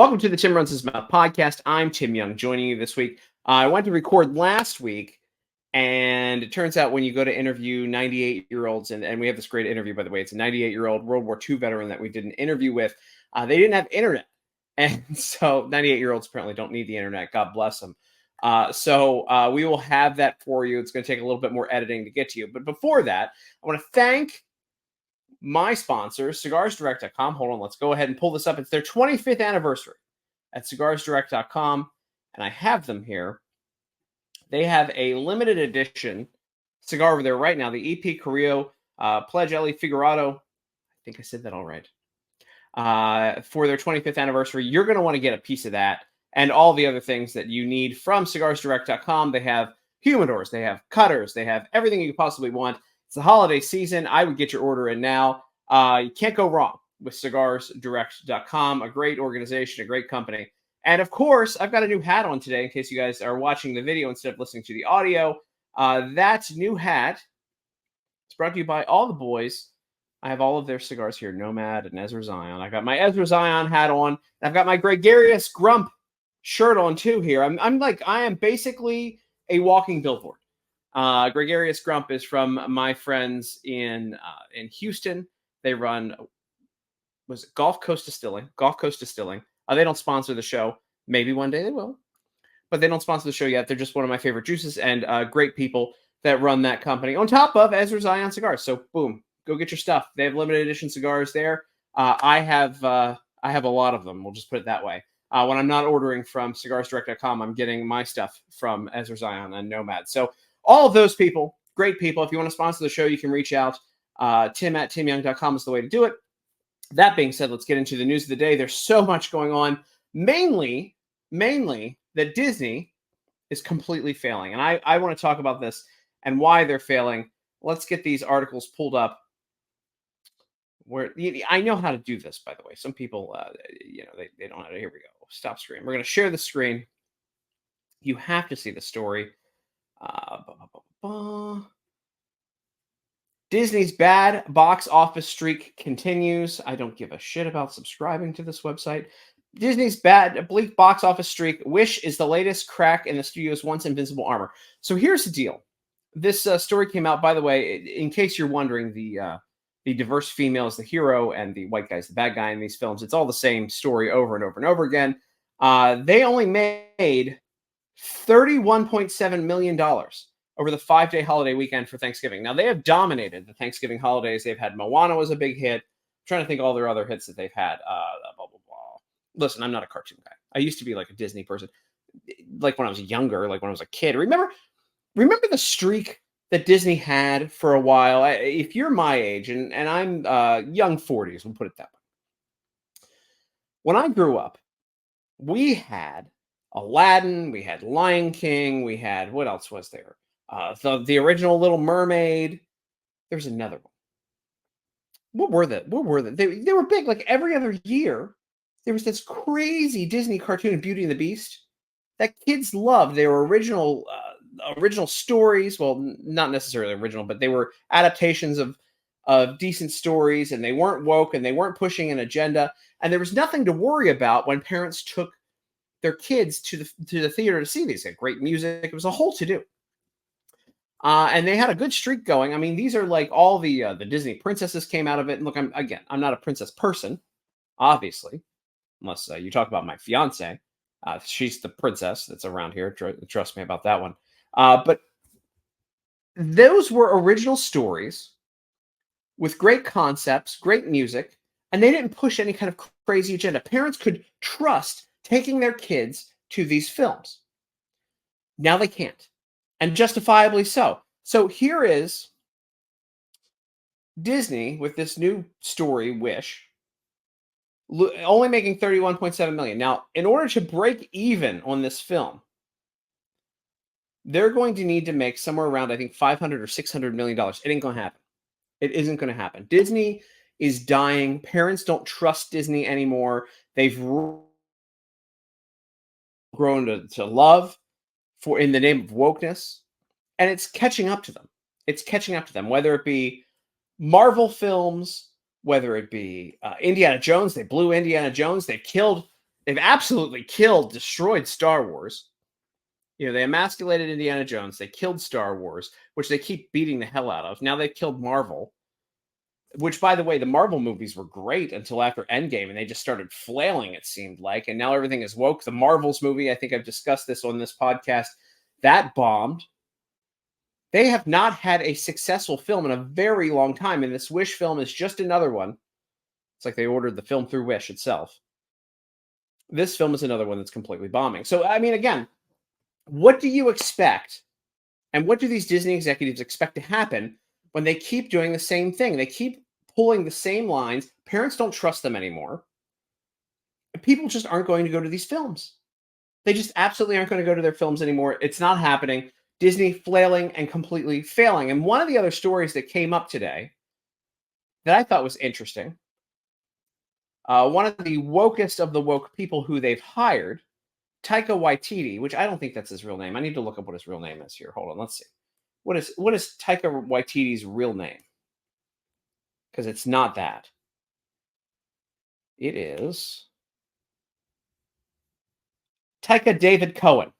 Welcome to the Tim Runs His Mouth podcast. I'm Tim Young, joining you this week. I went to record last week, and it turns out when you go to interview 98-year-olds, and we have this great interview, by the way. It's a 98-year-old World War II veteran that we did an interview with. They didn't have internet. And so 98-year-olds apparently don't need the internet. God bless them. So we will have that for you. It's going to take a little bit more editing to get to you. But before that, I want to thank my sponsor, cigarsdirect.com. Hold on, let's go ahead and pull this up. It's their 25th anniversary at cigarsdirect.com, and I have them here. They have a limited edition cigar over there right now, the EP Carrillo Pledge Ellie Figurado. I think I said that all right. For their 25th anniversary, you're going to want to get a piece of that and all the other things that you need from cigarsdirect.com. They have humidors, they have cutters, they have everything you could possibly want. It's the holiday season. I would get your order in now. You can't go wrong with cigarsdirect.com, a great organization, a great company. And of course, I've got a new hat on today in case you guys are watching the video instead of listening to the audio. That new hat is brought to you by all the boys. I have all of their cigars here, Nomad and Ezra Zion. I got my Ezra Zion hat on. I've got my gregarious grump shirt on too here. I am basically a walking billboard. Gregarious Grump is from my friends in Houston. They run, was it Gulf Coast Distilling? Gulf Coast Distilling. They don't sponsor the show. Maybe one day they will, but they don't sponsor the show yet. They're just one of my favorite juices and great people that run that company. On top of Ezra Zion cigars. So boom, go get your stuff. They have limited edition cigars there. I have a lot of them. We'll just put it that way. When I'm not ordering from cigarsdirect.com, I'm getting my stuff from Ezra Zion and Nomad. So all of those people, great people. If you want to sponsor the show, you can reach out. Tim@timyoung.com is the way to do it. That being said, let's get into the news of the day. There's so much going on. Mainly that Disney is completely failing. And I want to talk about this and why they're failing. Let's get these articles pulled up. Where I know how to do this, by the way. Some people, they don't know how to. Here we go. Stop screen. We're going to share the screen. You have to see the story. Disney's bad box office streak continues. I don't give a shit about subscribing to this website. Disney's bleak box office streak. Wish is the latest crack in the studio's once invincible armor. So here's the deal. This story came out, by the way, in case you're wondering, the diverse female is the hero and the white guy is the bad guy in these films. It's all the same story over and over and over again. They only made $31.7 million over the 5-day holiday weekend for Thanksgiving. Now, they have dominated the Thanksgiving holidays. They've had Moana was a big hit. I'm trying to think all their other hits that they've had. Blah, blah, blah. Listen, I'm not a cartoon guy. I used to be like a Disney person. Like when I was younger, like when I was a kid. Remember the streak that Disney had for a while? If you're my age, and I'm young 40s, we'll put it that way. When I grew up, we had Aladdin, we had Lion King, we had, what else was there? The original Little Mermaid. There's another one. What were they? They were big. Like every other year, there was this crazy Disney cartoon, Beauty and the Beast, that kids loved. They were original stories. Well, not necessarily original, but they were adaptations of decent stories, and they weren't woke, and they weren't pushing an agenda, and there was nothing to worry about when parents took their kids to the theater to see these. They had great music. It was a whole to-do. And they had a good streak going. I mean, these are like all the Disney princesses came out of it. And look, I'm not a princess person, obviously, unless you talk about my fiance. She's the princess that's around here. Trust me about that one. But those were original stories with great concepts, great music, and they didn't push any kind of crazy agenda. Parents could trust taking their kids to these films. Now they can't, and justifiably so. So here is Disney with this new story, Wish, only making $31.7 million. Now, in order to break even on this film, they're going to need to make somewhere around, I think, $500 or $600 million. It ain't going to happen. It isn't going to happen. Disney is dying. Parents don't trust Disney anymore. They've grown to love in the name of wokeness, and it's catching up to them. It's catching up to them, whether it be Marvel films, whether it be Indiana Jones. They blew Indiana Jones. They killed They've absolutely destroyed Star Wars. You know, they emasculated Indiana Jones. They killed Star Wars, which they keep beating the hell out of. Now they've killed Marvel, which, by the way, the Marvel movies were great until after Endgame, and they just started flailing, it seemed like. And now everything is woke. The Marvels movie, I think I've discussed this on this podcast, that bombed. They have not had a successful film in a very long time, and this Wish film is just another one. It's like they ordered the film through Wish itself. This film is another one that's completely bombing. So, I mean, again, what do you expect? And what do these Disney executives expect to happen when they keep doing the same thing? They keep pulling the same lines. Parents don't trust them anymore. People just aren't going to go to these films. They just absolutely aren't going to go to their films anymore. It's not happening. Disney flailing and completely failing. And one of the other stories that came up today that I thought was interesting, one of the wokest of the woke people who they've hired, Taika Waititi, which I don't think that's his real name. I need to look up what his real name is here. Hold on, let's see. What is Taika Waititi's real name? Because it's not that. It is Taika David Cohen.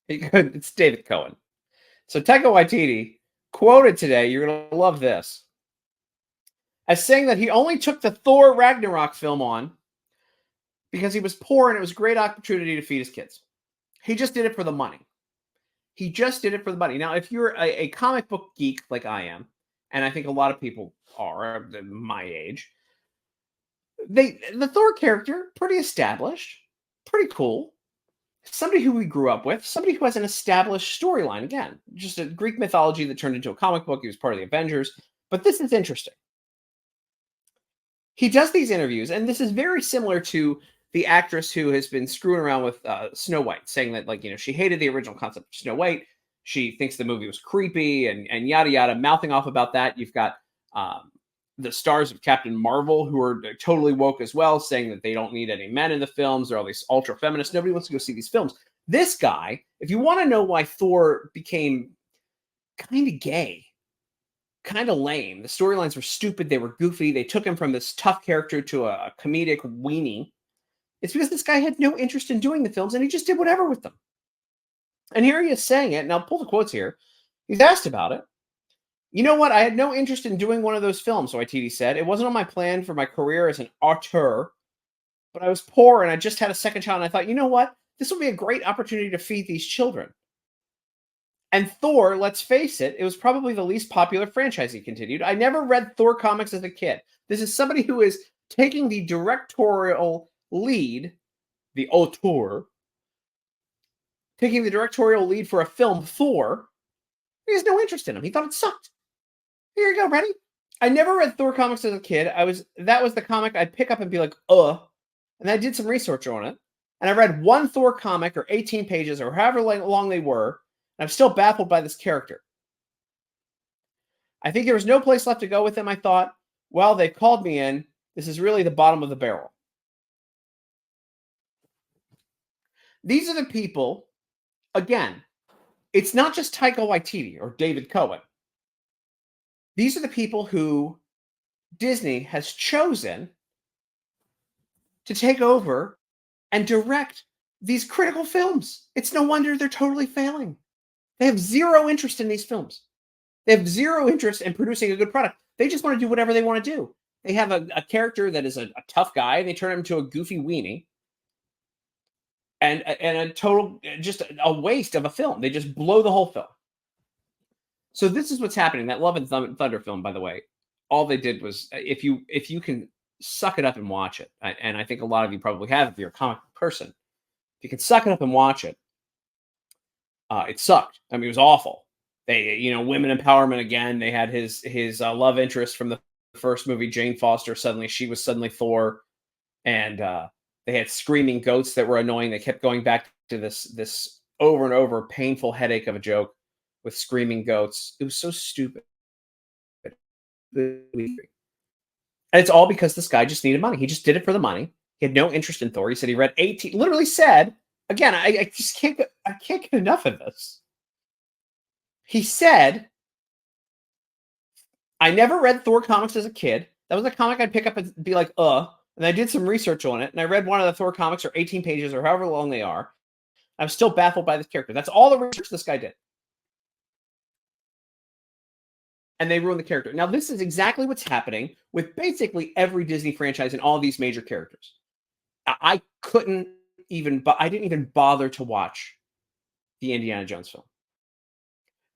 It's David Cohen. So Taika Waititi quoted today, you're going to love this, as saying that he only took the Thor Ragnarok film on because he was poor and it was a great opportunity to feed his kids. He just did it for the money. He just did it for the money. Now, if you're a comic book geek like I am, and I think a lot of people are my age, the Thor character, pretty established, pretty cool. Somebody who we grew up with, somebody who has an established storyline. Again, just a Greek mythology that turned into a comic book. He was part of the Avengers. But this is interesting. He does these interviews, and this is very similar to the actress who has been screwing around with Snow White, saying that, like, you know, she hated the original concept of Snow White. She thinks the movie was creepy and yada yada, mouthing off about that. You've got the stars of Captain Marvel who are totally woke as well, saying that they don't need any men in the films. They're all these ultra feminists. Nobody wants to go see these films. This guy, if you want to know why Thor became kind of gay, kind of lame, the storylines were stupid, they were goofy, they took him from this tough character to a comedic weenie, it's because this guy had no interest in doing the films and he just did whatever with them. And here he is saying it, and I'll pull the quotes here. He's asked about it. You know what? I had no interest in doing one of those films, Waititi said. It wasn't on my plan for my career as an auteur, but I was poor and I just had a second child, and I thought, you know what? This will be a great opportunity to feed these children. And Thor, let's face it, it was probably the least popular franchise, he continued. I never read Thor comics as a kid. This is somebody who is taking the directorial lead, the auteur, taking the directorial lead for a film, Thor. He has no interest in him. He thought it sucked. Here you go, ready? I never read Thor comics as a kid. That was the comic I'd pick up and be like, and I did some research on it. And I read one Thor comic, or 18 pages, or however long they were, and I'm still baffled by this character. I think there was no place left to go with him. I thought, well, they called me in. This is really the bottom of the barrel. These are the people, again, it's not just Taika Waititi or David Cohen. These are the people who Disney has chosen to take over and direct these critical films. It's no wonder they're totally failing. They have zero interest in these films. They have zero interest in producing a good product. They just want to do whatever they want to do. They have a character that is a tough guy, and they turn him into a goofy weenie. And a total, just a waste of a film. They just blow the whole film. So this is what's happening. That Love and Thunder film, by the way, all they did was, if you can suck it up and watch it, and I think a lot of you probably have if you're a comic person, if you can suck it up and watch it, it sucked. I mean, it was awful. They, women empowerment again. They had his love interest from the first movie, Jane Foster. She was suddenly Thor, and they had screaming goats that were annoying. They kept going back to this over and over painful headache of a joke with screaming goats. It was so stupid. And it's all because this guy just needed money. He just did it for the money. He had no interest in Thor. He said he read 18, literally said, again, I just can't get enough of this. He said, I never read Thor comics as a kid. That was a comic I'd pick up and be like, And I did some research on it, and I read one of the Thor comics, or 18 pages, or however long they are. I'm still baffled by this character. That's all the research this guy did. And they ruined the character. Now, this is exactly what's happening with basically every Disney franchise and all these major characters. I couldn't even, but I didn't even bother to watch the Indiana Jones film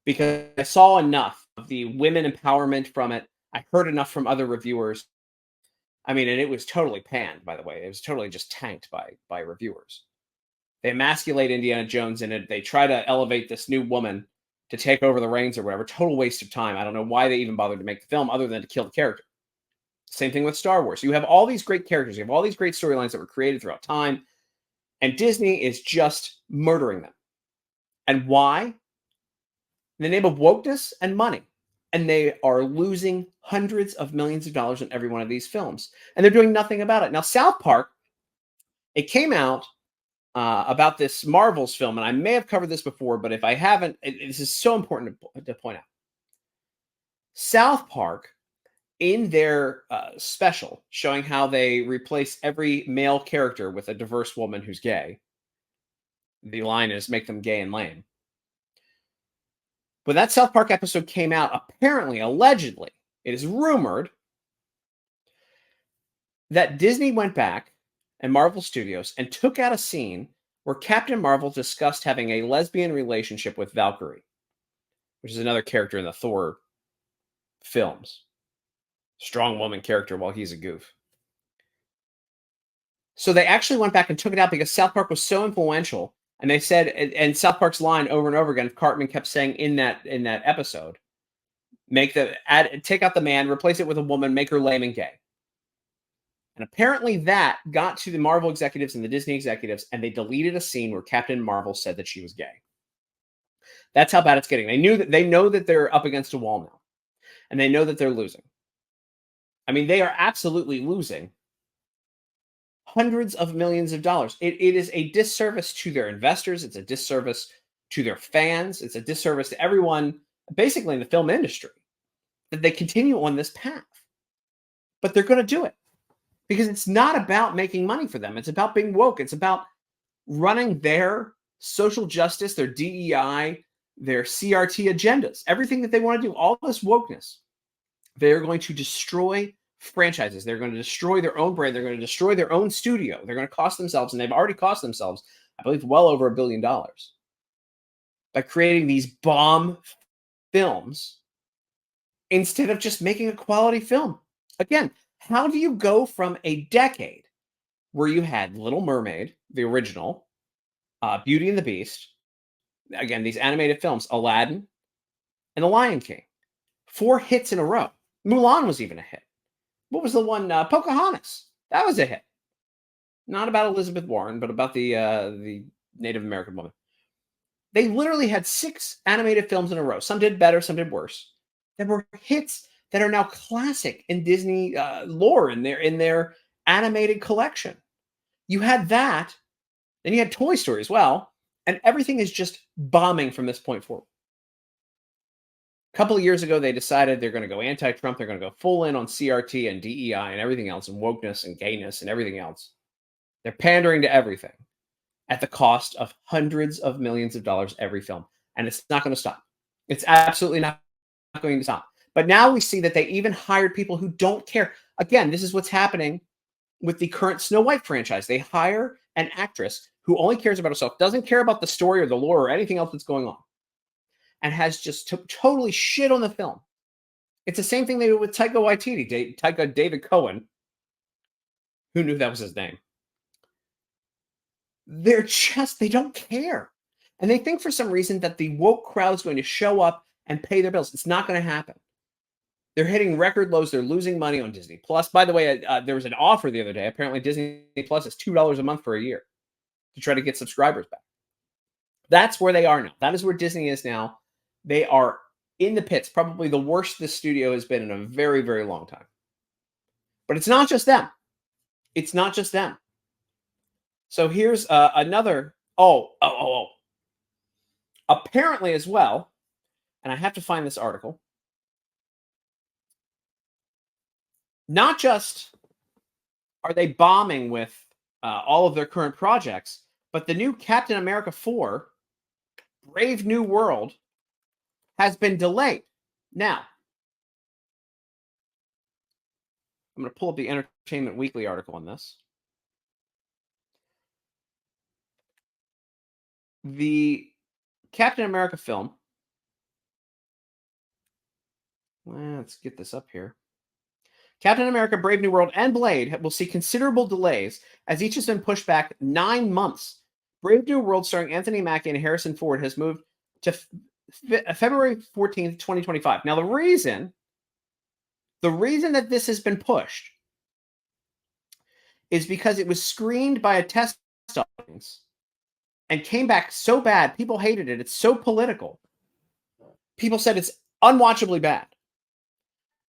because I saw enough of the women empowerment from it. I heard enough from other reviewers. I mean, and it was totally panned, by the way. It was totally just tanked by reviewers. They emasculate Indiana Jones in it. They try to elevate this new woman to take over the reins or whatever. Total waste of time. I don't know why they even bothered to make the film other than to kill the character. Same thing with Star Wars. You have all these great characters. You have all these great storylines that were created throughout time. And Disney is just murdering them. And why? In the name of wokeness and money. And they are losing hundreds of millions of dollars in every one of these films. And they're doing nothing about it. Now, South Park, it came out about this Marvel's film, and I may have covered this before, but if I haven't, this is so important to point out. South Park, in their special, showing how they replace every male character with a diverse woman who's gay, the line is "make them gay and lame." When that South Park episode came out, apparently, allegedly, it is rumored that Disney went back and Marvel Studios and took out a scene where Captain Marvel discussed having a lesbian relationship with Valkyrie, which is another character in the Thor films. Strong woman character while he's a goof. So they actually went back and took it out because South Park was so influential. And they said, and South Park's line over and over again, Cartman kept saying in that episode, take out the man, replace it with a woman, make her lame and gay. And apparently that got to the Marvel executives and the Disney executives, and they deleted a scene where Captain Marvel said that she was gay. That's how bad it's getting. They know that they're up against a wall now, and they know that they're losing. I mean, they are absolutely losing hundreds of millions of dollars. It is a disservice to their investors. It's a disservice to their fans. It's a disservice to everyone, basically in the film industry, that they continue on this path. But they're going to do it because it's not about making money for them. It's about being woke. It's about running their social justice, their DEI, their CRT agendas, everything that they want to do, all this wokeness. They're going to destroy franchises. They're going to destroy their own brand. They're going to destroy their own studio. They're going to cost themselves, and they've already cost themselves, I believe, well over $1 billion by creating these bomb films instead of just making a quality film. Again, how do you go from a decade where you had Little Mermaid, the original, Beauty and the Beast, again, these animated films, Aladdin, and The Lion King, 4 hits in a row. Mulan was even a hit. What was the one? Pocahontas. That was a hit. Not about Elizabeth Warren, but about the Native American woman. They literally had 6 animated films in a row. Some did better, some did worse. That were hits that are now classic in Disney lore in their animated collection. You had that, then you had Toy Story as well, and everything is just bombing from this point forward. A couple of years ago, they decided they're going to go anti-Trump. They're going to go full in on CRT and DEI and everything else, and wokeness and gayness and everything else. They're pandering to everything at the cost of hundreds of millions of dollars every film. And it's not going to stop. It's absolutely not going to stop. But now we see that they even hired people who don't care. Again, this is what's happening with the current Snow White franchise. They hire an actress who only cares about herself, doesn't care about the story or the lore or anything else that's going on, and has just totally shit on the film. It's the same thing they did with Taika Waititi, David Cohen. Who knew that was his name? They don't care. And they think for some reason that the woke crowd is going to show up and pay their bills. It's not going to happen. They're hitting record lows. They're losing money on Disney Plus. By the way, there was an offer the other day. Apparently, Disney Plus is $2 a month for a year to try to get subscribers back. That's where they are now. That is where Disney is now. They are in the pits, probably the worst this studio has been in a very, very long time. But it's not just them. It's not just them. So here's another. Apparently as well, and I have to find this article. Not just are they bombing with all of their current projects. But the new Captain America 4, Brave New World, has been delayed. Now, I'm going to pull up the Entertainment Weekly article on this. The Captain America film, let's get this up here. Captain America Brave New World and Blade will see considerable delays as each has been pushed back 9 months. Brave New World, starring Anthony Mackie and Harrison Ford, has moved to February 14th, 2025. Now, the reason that this has been pushed is because it was screened by a test audience and came back so bad. People hated it. It's so political. People said it's unwatchably bad.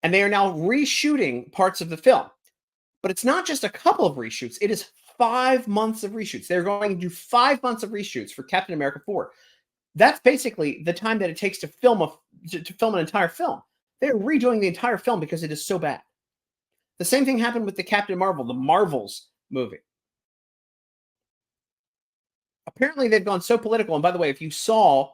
And they are now reshooting parts of the film. But it's not just a couple of reshoots. It is 5 months of reshoots. They're going to do 5 months of reshoots for Captain America 4. That's basically the time that it takes to film an entire film. They're redoing the entire film because it is so bad. The same thing happened with the Captain Marvel, the Marvels movie. Apparently, they've gone so political. And by the way, if you saw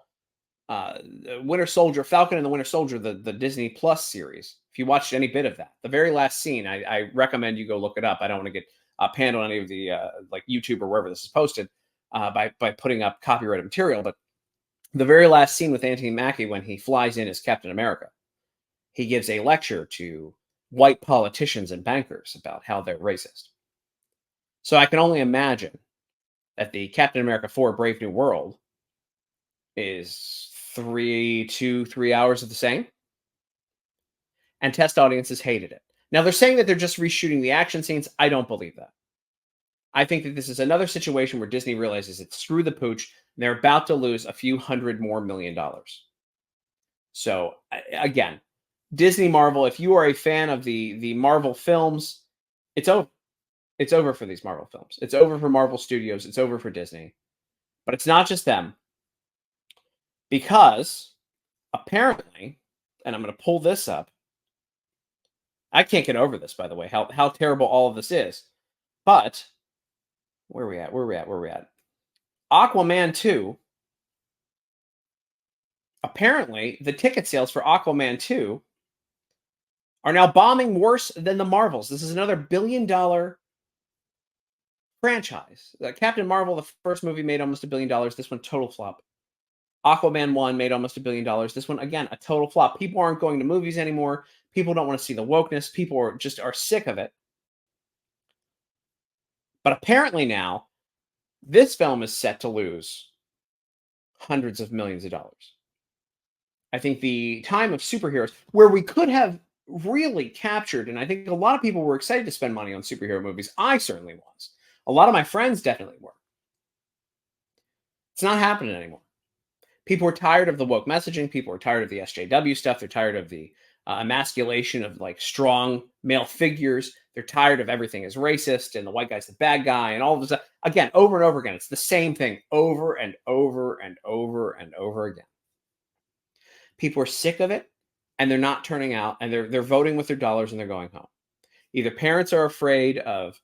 Winter Soldier, Falcon and the Winter Soldier, the Disney Plus series, if you watched any bit of that, the very last scene, I recommend you go look it up. I don't want to get panned on any of the like YouTube or wherever this is posted by putting up copyrighted material. But the very last scene with Anthony Mackie, when he flies in as Captain America, he gives a lecture to white politicians and bankers about how they're racist. So I can only imagine that the Captain America 4 Brave New World is 3 hours of the same. And test audiences hated it. Now, they're saying that they're just reshooting the action scenes. I don't believe that. I think that this is another situation where Disney realizes it's screw the pooch. And they're about to lose a few $100 million more. So, again, Disney Marvel, if you are a fan of the Marvel films, it's over. It's over for these Marvel films. It's over for Marvel Studios. It's over for Disney. But it's not just them. Because apparently, and I'm going to pull this up. I can't get over this, by the way, how terrible all of this is. But where are we at? Aquaman 2. Apparently, the ticket sales for Aquaman 2 are now bombing worse than the Marvels. This is another billion-dollar franchise. Captain Marvel, the first movie, made almost $1 billion. This one, total flop. Aquaman 1 made almost $1 billion. This one, again, a total flop. People aren't going to movies anymore. People don't want to see the wokeness. People are sick of it. But apparently now, this film is set to lose hundreds of millions of dollars. I think the time of superheroes, where we could have really captured, and I think a lot of people were excited to spend money on superhero movies. I certainly was. A lot of my friends definitely were. It's not happening anymore. People are tired of the woke messaging. People are tired of the SJW stuff. They're tired of the emasculation of like strong male figures. They're tired of everything is racist and the white guy's the bad guy and all of this stuff. Again, over and over again. It's the same thing over and over and over and over again. People are sick of it and they're not turning out and they're voting with their dollars and they're going home. Either parents are afraid of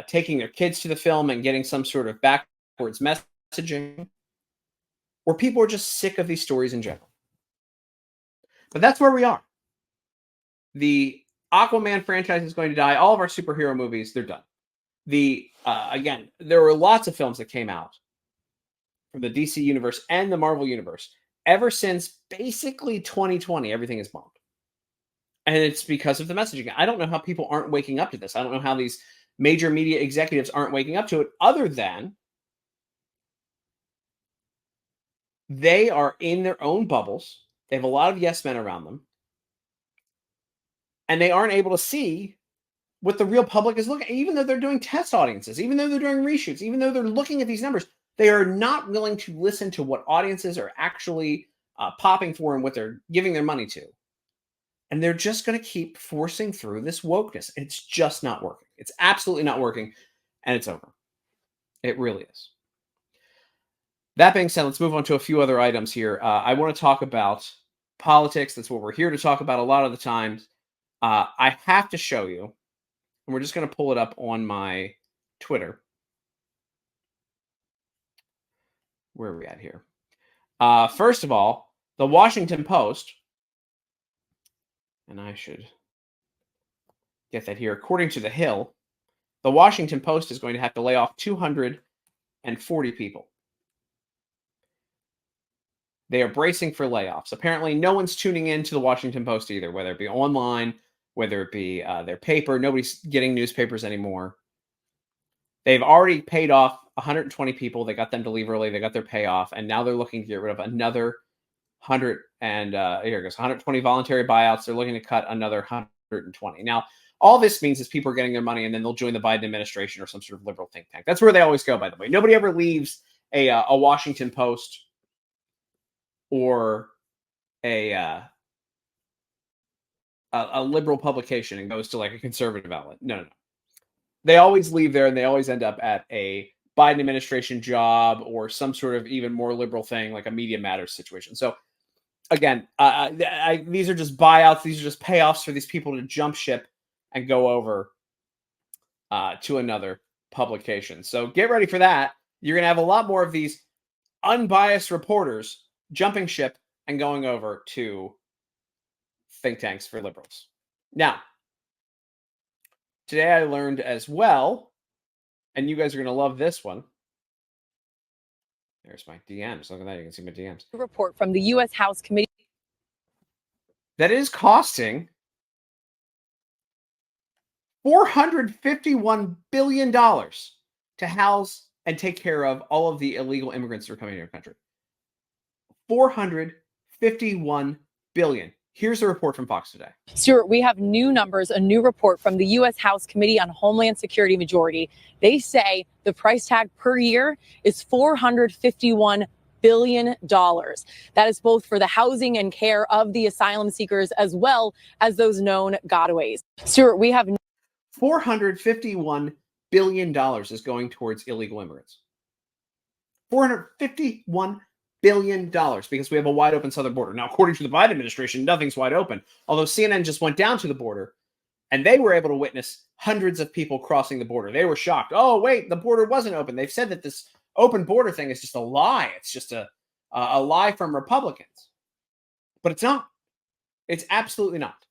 taking their kids to the film and getting some sort of backwards messaging, or people are just sick of these stories in general. But that's where we are. The Aquaman franchise is going to die. All of our superhero movies, they're done. Again, there were lots of films that came out from the DC universe and the Marvel universe. Ever since basically 2020, everything is bombed. And it's because of the messaging. I don't know how people aren't waking up to this. I don't know how these major media executives aren't waking up to it, other than they are in their own bubbles. They have a lot of yes men around them. And they aren't able to see what the real public is looking at. Even though they're doing test audiences, even though they're doing reshoots, even though they're looking at these numbers, they are not willing to listen to what audiences are actually popping for and what they're giving their money to. And they're just going to keep forcing through this wokeness. It's just not working. It's absolutely not working. And it's over. It really is. That being said, let's move on to a few other items here. I want to talk about politics. That's what we're here to talk about a lot of the times. I have to show you and we're just going to pull it up on my Twitter. Where are we at here? First of all, the Washington Post, and I should get that here. According to The Hill, the Washington Post is going to have to lay off 240 people. They are bracing for layoffs. Apparently, no one's tuning in to the Washington Post either, whether it be online, whether it be their paper. Nobody's getting newspapers anymore. They've already paid off 120 people. They got them to leave early. They got their payoff, and now they're looking to get rid of another 100 and here it goes, 120 voluntary buyouts. They're looking to cut another 120. Now, all this means is people are getting their money, and then they'll join the Biden administration or some sort of liberal think tank. That's where they always go, by the way. Nobody ever leaves a Washington Post or a liberal publication and goes to like a conservative outlet. No. They always leave there, and they always end up at a Biden administration job or some sort of even more liberal thing like a Media Matters situation. So again, these are just buyouts. These are just payoffs for these people to jump ship and go over to another publication. So get ready for that. You're going to have a lot more of these unbiased reporters jumping ship and going over to think tanks for liberals. Now, today I learned as well, and you guys are going to love this one. There's my DMs. Look at that. You can see my DMs. A report from the U.S. House Committee that is costing $451 billion to house and take care of all of the illegal immigrants that are coming into our country. $451 billion. Here's a report from Fox Today. Stuart, we have new numbers, a new report from the U.S. House Committee on Homeland Security Majority. They say the price tag per year is $451 billion. That is both for the housing and care of the asylum seekers as well as those known gotaways. Stuart, we have $451 billion is going towards illegal immigrants. $451 billion because we have a wide open southern border. Now, according to the Biden administration, nothing's wide open. Although CNN just went down to the border and they were able to witness hundreds of people crossing the border. They were shocked. Oh, wait, the border wasn't open. They've said that this open border thing is just a lie. It's just a lie from Republicans. But it's not. It's absolutely not.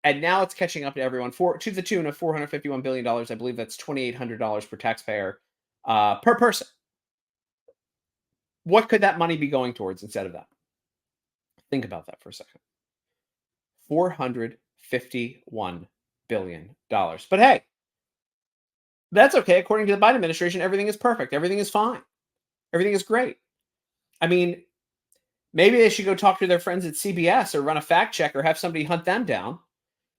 And now it's catching up to everyone to the tune of $451 billion. I believe that's $2,800 per taxpayer per person. What could that money be going towards instead of that? Think about that for a second. $451 billion. But hey, that's okay. According to the Biden administration, everything is perfect. Everything is fine. Everything is great. I mean, maybe they should go talk to their friends at CBS or run a fact check or have somebody hunt them down.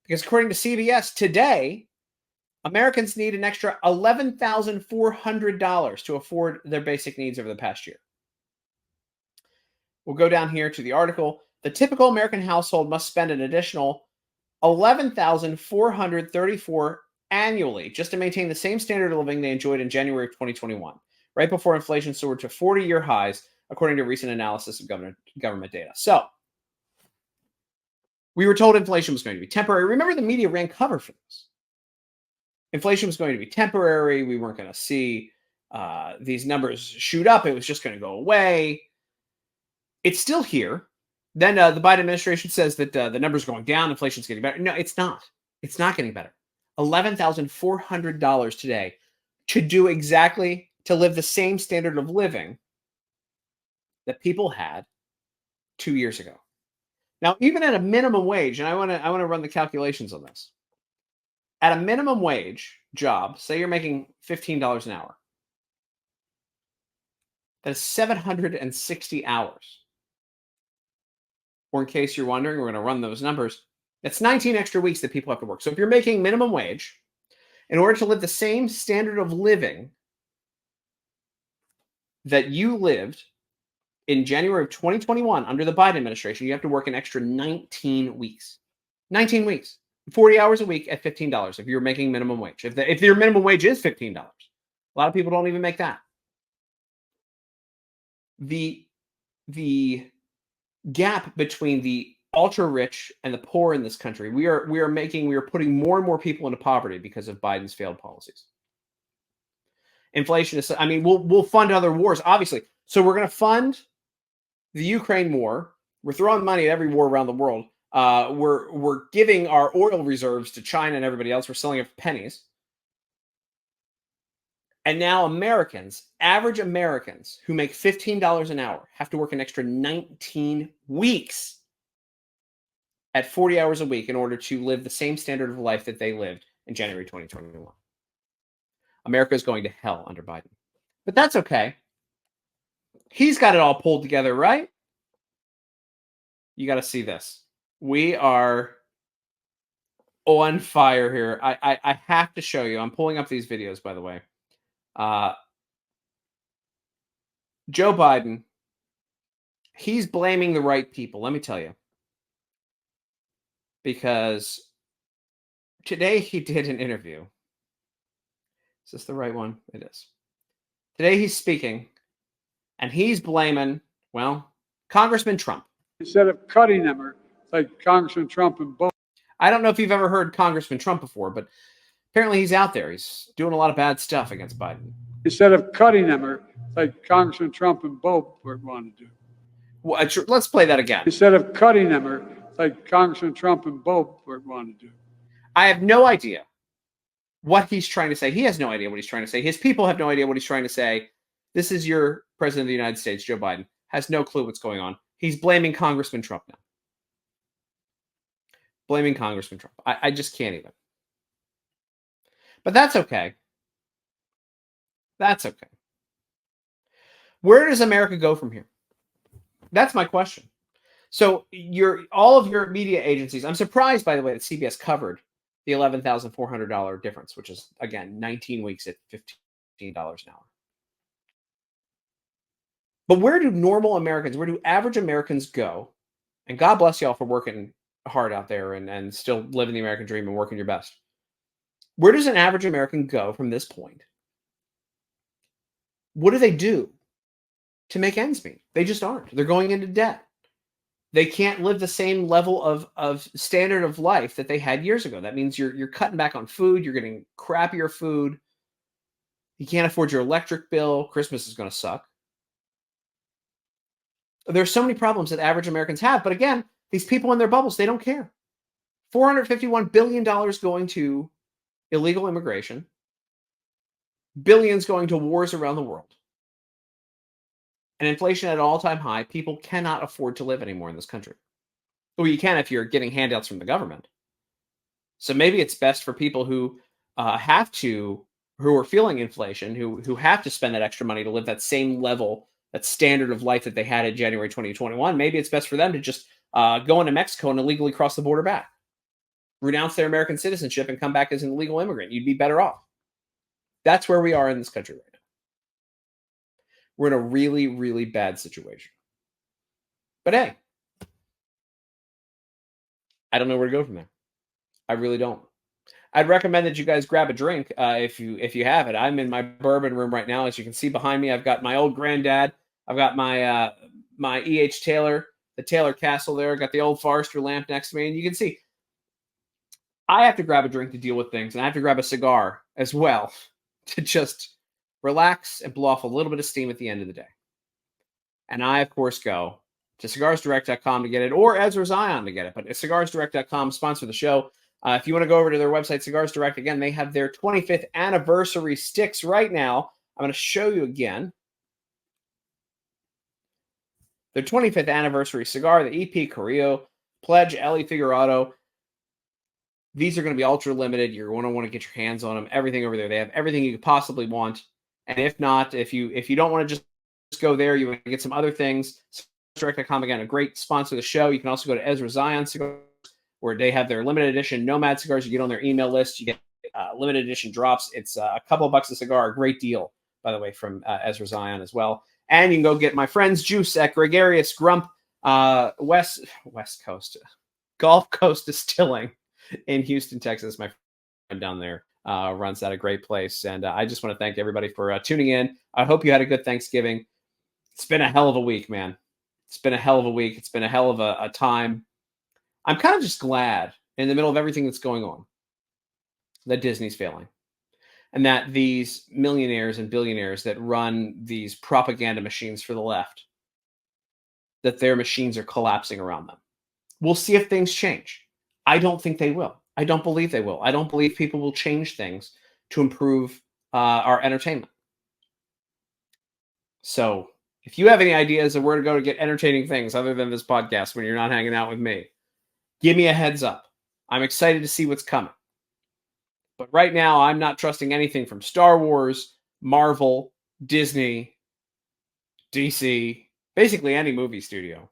Because according to CBS today, Americans need an extra $11,400 to afford their basic needs over the past year. We'll go down here to the article. The typical American household must spend an additional $11,434 annually just to maintain the same standard of living they enjoyed in January of 2021, right before inflation soared to 40-year highs, according to recent analysis of government data. So, we were told inflation was going to be temporary. Remember, the media ran cover for this. Inflation was going to be temporary. We weren't going to see these numbers shoot up. It was just going to go away. It's still here. Then the Biden administration says that the numbers are going down. Inflation's getting better. No, it's not. It's not getting better. $11,400 today to live the same standard of living that people had 2 years ago. Now, even at a minimum wage, and I want to run the calculations on this. At a minimum wage job, say you're making $15 an hour. That is 760 hours. Or in case you're wondering, we're going to run those numbers. That's 19 extra weeks that people have to work. So if you're making minimum wage, in order to live the same standard of living that you lived in January of 2021 under the Biden administration, you have to work an extra 19 weeks. 19 weeks. 40 hours a week at $15 if you're making minimum wage. If your minimum wage is $15. A lot of people don't even make that. The gap between the ultra rich and the poor in this country. We are putting more and more people into poverty because of Biden's failed policies. Inflation is, I mean, we'll fund other wars, obviously. So we're going to fund the Ukraine war. We're throwing money at every war around the world. We're giving our oil reserves to China and everybody else. We're selling it for pennies. And now Americans, average Americans who make $15 an hour, have to work an extra 19 weeks at 40 hours a week in order to live the same standard of life that they lived in January 2021. America is going to hell under Biden. But that's okay. He's got it all pulled together, right? You got to see this. We are on fire here. I have to show you. I'm pulling up these videos, by the way. Joe Biden, he's blaming the right people, let me tell you. Because today he did an interview. Is this the right one? It is. Today he's speaking, and he's blaming, well, Congressman Trump. Instead of cutting them, or like Congressman Trump and both. I don't know if you've ever heard Congressman Trump before, but apparently he's out there. He's doing a lot of bad stuff against Biden. Instead of cutting them, or like Congressman Trump and both were wanting to do. Well, let's play that again. Instead of cutting them, or like Congressman Trump and both were wanting to do. I have no idea what he's trying to say. He has no idea what he's trying to say. His people have no idea what he's trying to say. This is your president of the United States, Joe Biden, has no clue what's going on. He's blaming Congressman Trump now. Blaming Congressman Trump. I just can't even. But that's okay. That's okay. Where does America go from here? That's my question. So all of your media agencies, I'm surprised, by the way, that CBS covered the $11,400 difference, which is, again, 19 weeks at $15 an hour. But where do normal Americans, where do average Americans go? And God bless y'all for working hard out there and still living the American dream and working your best. Where does an average American go from this point? What do they do to make ends meet? They just aren't. They're going into debt. They can't live the same level of standard of life that they had years ago. That means you're cutting back on food. You're getting crappier food. You can't afford your electric bill. Christmas is going to suck. There's so many problems that average Americans have. But again, these people in their bubbles, they don't care. $451 billion going to illegal immigration. Billions going to wars around the world. And inflation at an all-time high. People cannot afford to live anymore in this country. Well, you can if you're getting handouts from the government. So maybe it's best for people who who are feeling inflation, who have to spend that extra money to live that same level, that standard of life that they had in January 2021. Maybe it's best for them to just go into Mexico and illegally cross the border back. Renounce their American citizenship and come back as an illegal immigrant. You'd be better off. That's where we are in this country right now. We're in a really, really bad situation. But hey, I don't know where to go from there. I really don't. I'd recommend that you guys grab a drink if you have it. I'm in my bourbon room right now. As you can see behind me, I've got my old granddad. I've got my my E.H. Taylor, the Taylor Castle there. I've got the old Forester lamp next to me. And you can see I have to grab a drink to deal with things. And I have to grab a cigar as well to just relax and blow off a little bit of steam at the end of the day. And I, of course, go to cigarsdirect.com to get it, or Ezra Zion to get it. But cigarsdirect.com sponsor the show. If you want to go over to their website, Cigars Direct, again, they have their 25th anniversary sticks right now. I'm going to show you again. Their 25th anniversary cigar, the EP Carrillo, Pledge, Ellie Figurado. These are going to be ultra limited. You're going to want to get your hands on them. Everything over there. They have everything you could possibly want. And if not, if you don't want to just go there, you want to get some other things. Direct.com, again, a great sponsor of the show. You can also go to Ezra Zion Cigars, where they have their limited edition Nomad cigars. You get on their email list. You get limited edition drops. It's a couple of bucks a cigar. A great deal, by the way, from Ezra Zion as well. And you can go get my friend's juice at Gregarious Grump, West Coast, Gulf Coast Distilling in Houston, Texas. My friend down there runs that, a great place. And I just want to thank everybody for tuning in. I hope you had a good Thanksgiving. It's been a hell of a week, man. It's been a hell of a week. It's been a hell of a time. I'm kind of just glad in the middle of everything that's going on that Disney's failing and that these millionaires and billionaires that run these propaganda machines for the left, that their machines are collapsing around them. We'll see if things change. I don't think they will. I don't believe they will. I don't believe people will change things to improve our entertainment. So if you have any ideas of where to go to get entertaining things other than this podcast when you're not hanging out with me, give me a heads up. I'm excited to see what's coming. But right now, I'm not trusting anything from Star Wars, Marvel, Disney, DC, basically any movie studio.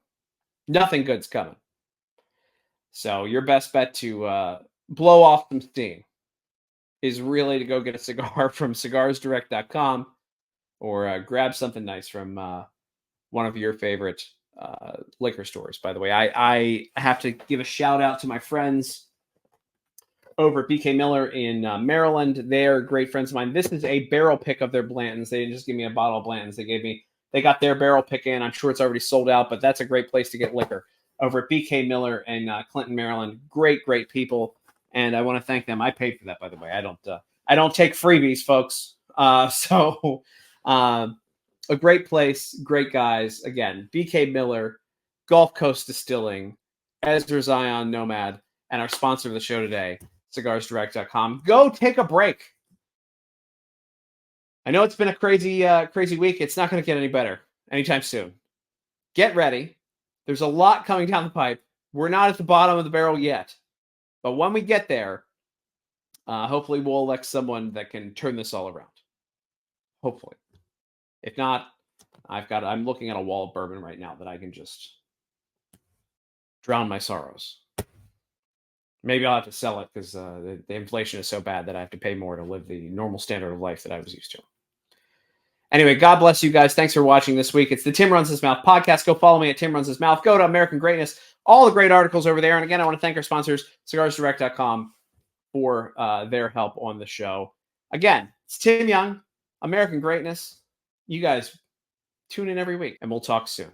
Nothing good's coming. So your best bet to blow off some steam is really to go get a cigar from cigarsdirect.com or grab something nice from one of your favorite liquor stores. By the way, I have to give a shout out to my friends over at BK Miller in Maryland. They're great friends of mine. This is a barrel pick of their Blantons. They didn't just give me a bottle of Blantons. They got their barrel pick in. I'm sure it's already sold out, but that's a great place to get liquor over at BK Miller in Clinton, Maryland. Great people. And I want to thank them. I paid for that, by the way. I don't take freebies, folks. A great place, great guys. Again, BK Miller, Gulf Coast Distilling, Ezra Zion Nomad, and our sponsor of the show today, cigarsdirect.com. Go take a break. I know it's been a crazy week. It's not going to get any better anytime soon. Get ready. There's a lot coming down the pipe. We're not at the bottom of the barrel yet. But when we get there, hopefully we'll elect someone that can turn this all around. Hopefully. If not, I'm looking at a wall of bourbon right now that I can just drown my sorrows. Maybe I'll have to sell it because the inflation is so bad that I have to pay more to live the normal standard of life that I was used to. Anyway, God bless you guys. Thanks for watching this week. It's the Tim Runs His Mouth podcast. Go follow me at Tim Runs His Mouth. Go to American Greatness. All the great articles over there. And again, I want to thank our sponsors, cigarsdirect.com, for their help on the show. Again, it's Tim Young, American Greatness. You guys tune in every week, and we'll talk soon.